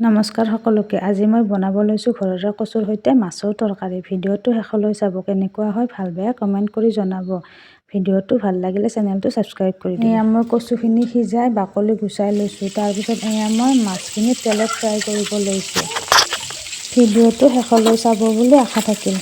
নমস্কাৰ সকলোকে। আজি মই বনাব লৈছোঁ ঘৰৰে কচুৰ সৈতে মাছৰ তৰকাৰী। ভিডিঅ'টো শেষলৈ চাব। কেনেকুৱা হয় ভাল বেয়া কমেণ্ট কৰি জনাব। ভিডিঅ'টো ভাল লাগিলে চেনেলটো ছাবস্ক্ৰাইব কৰি দিব। এয়া মই কচুখিনি সিজাই বাকলি গুচাই লৈছোঁ। তাৰপিছত এয়া মই মাছখিনি তেলত ফ্ৰাই কৰিব লৈছোঁ। ভিডিঅ'টো শেষলৈ চাব বুলি আশা থাকিল।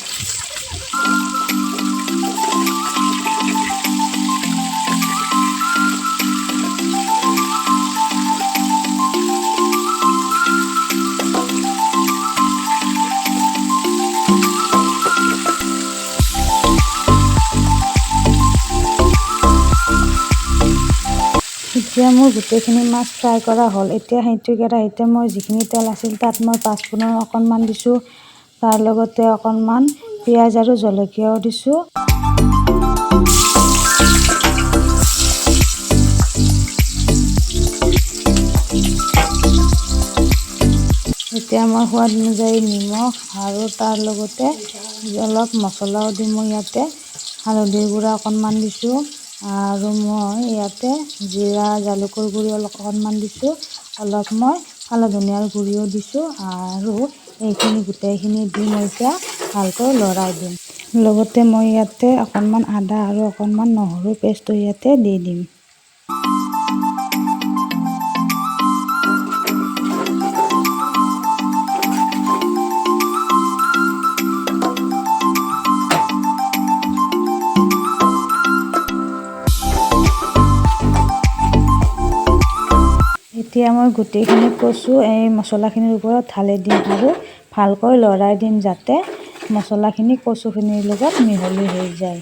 এতিয়া মোৰ গোটেইখিনি মাছ ফ্ৰাই কৰা হ'ল। এতিয়া সেইটো কেৰাহীতে মই যিখিনি তেল আছিল তাত মই পাঁচফোৰণ অকণমান দিছোঁ। তাৰ লগতে অকণমান পিঁয়াজ আৰু জলকীয়াও দিছোঁ। এতিয়া মই সোৱাদ অনুযায়ী নিমখ আৰু তাৰ লগতে অলপ মছলাও দিম। মই ইয়াতে হালধিৰ গুড়া অকণমান দিছোঁ আৰু মই ইয়াতে জিৰা জালুকৰ গুড়ি অকণমান দিছোঁ। অলপ মই কালা ধনিয়াৰ গুড়িও দিছোঁ আৰু এইখিনি গোটেইখিনি দি মই এতিয়া ভালকৈ লৰাই দিম। লগতে মই ইয়াতে অকণমান আদা আৰু অকণমান নহৰুৰ পেষ্টটো ইয়াতে দি দিম। এতিয়া মই গোটেইখিনি কচু এই মছলাখিনিৰ ওপৰত ঢালি দিম আৰু ভালকৈ লৰাই দিম যাতে মছলাখিনি কচুখিনিৰ লগত মিহলি হৈ যায়।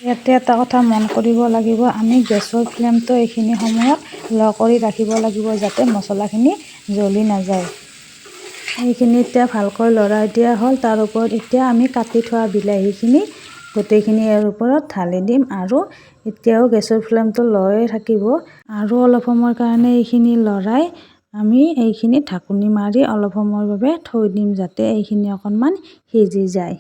ইয়াতে এটা কথা মন কৰিব লাগিব, আমি গেছৰ ফ্লেমটো এইখিনি সময়ত ল' কৰি ৰাখিব লাগিব যাতে মছলাখিনি জ্বলি নাযায়। এইখিনি এতিয়া ভালকৈ লৰাই দিয়া হ'ল। তাৰ ওপৰত এতিয়া আমি কাটি থোৱা বিলাহীখিনি গোটেইখিনি ইয়াৰ ওপৰত ঢালি দিম আৰু এতিয়াও গেছৰ ফ্লেমটো লয়ে থাকিব আৰু অলপ সময়ৰ কাৰণে এইখিনি লৰাই আমি এইখিনি ঢাকনি মাৰি অলপ সময়ৰ বাবে থৈ দিম যাতে এইখিনি অকণমান সিজি যায়।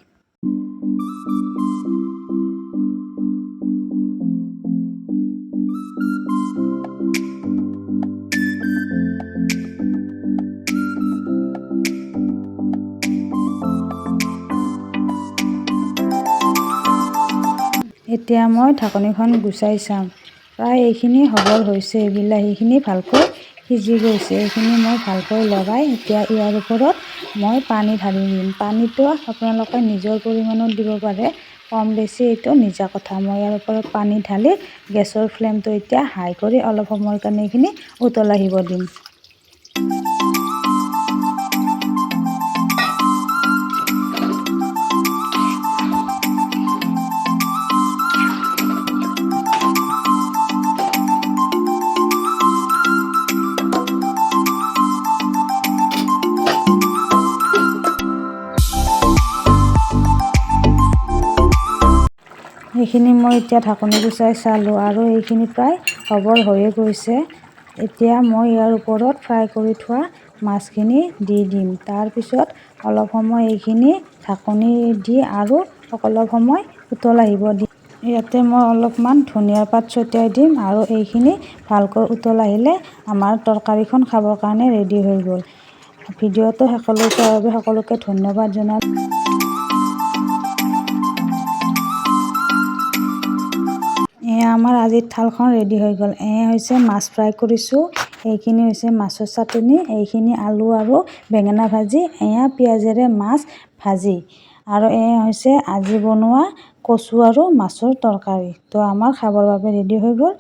এতিয়া মই ঢাকনিখন গুচাই চাম। প্ৰায় এইখিনি হ'বৰ হৈছে। বিলাহীখিনি ভালকৈ সিজি গৈছে। এইখিনি মই ভালকৈ লৰাই এতিয়া ইয়াৰ ওপৰত মই পানী ঢালি দিম। পানীটো আপোনালোকে নিজৰ পৰিমাণত দিব পাৰে, কম বেছি এইটো নিজা কথা। মই ইয়াৰ ওপৰত পানী ঢালি গেছৰ ফ্লেমটো এতিয়া হাই কৰি অলপ সময়ৰ কাৰণে এইখিনি উতল আহিব দিম। এইখিনি মই এতিয়া ঢাকনি গুচাই চালোঁ আৰু এইখিনি প্ৰায় হ'বৰ হৈয়ে গৈছে। এতিয়া মই ইয়াৰ ওপৰত ফ্ৰাই কৰি থোৱা মাছখিনি দি দিম। তাৰপিছত অলপ সময় এইখিনি ঢাকনি দি আৰু অলপ সময় উতল আহিব দিম। ইয়াতে মই অলপমান ধনিয়াৰ পাত ছটিয়াই দিম আৰু এইখিনি ভালকৈ উতল আহিলে আমাৰ তৰকাৰীখন খাবৰ কাৰণে ৰেডি হৈ গ'ল। ভিডিঅ'টো শেষলৈ চোৱাৰ বাবে সকলোকে ধন্যবাদ জনালোঁ। এয়া আমাৰ আজিৰ থালখন ৰেডি হৈ গ'ল। এয়া হৈছে মাছ ফ্ৰাই কৰিছোঁ, এইখিনি হৈছে মাছৰ চাটনি, এইখিনি আলু আৰু বেঙেনা ভাজি, এয়া পিঁয়াজেৰে মাছ ভাজি আৰু এয়া হৈছে আজি বনোৱা কচু আৰু মাছৰ তৰকাৰী। তো আমাৰ খাবৰ বাবে ৰেডি হৈ গ'ল।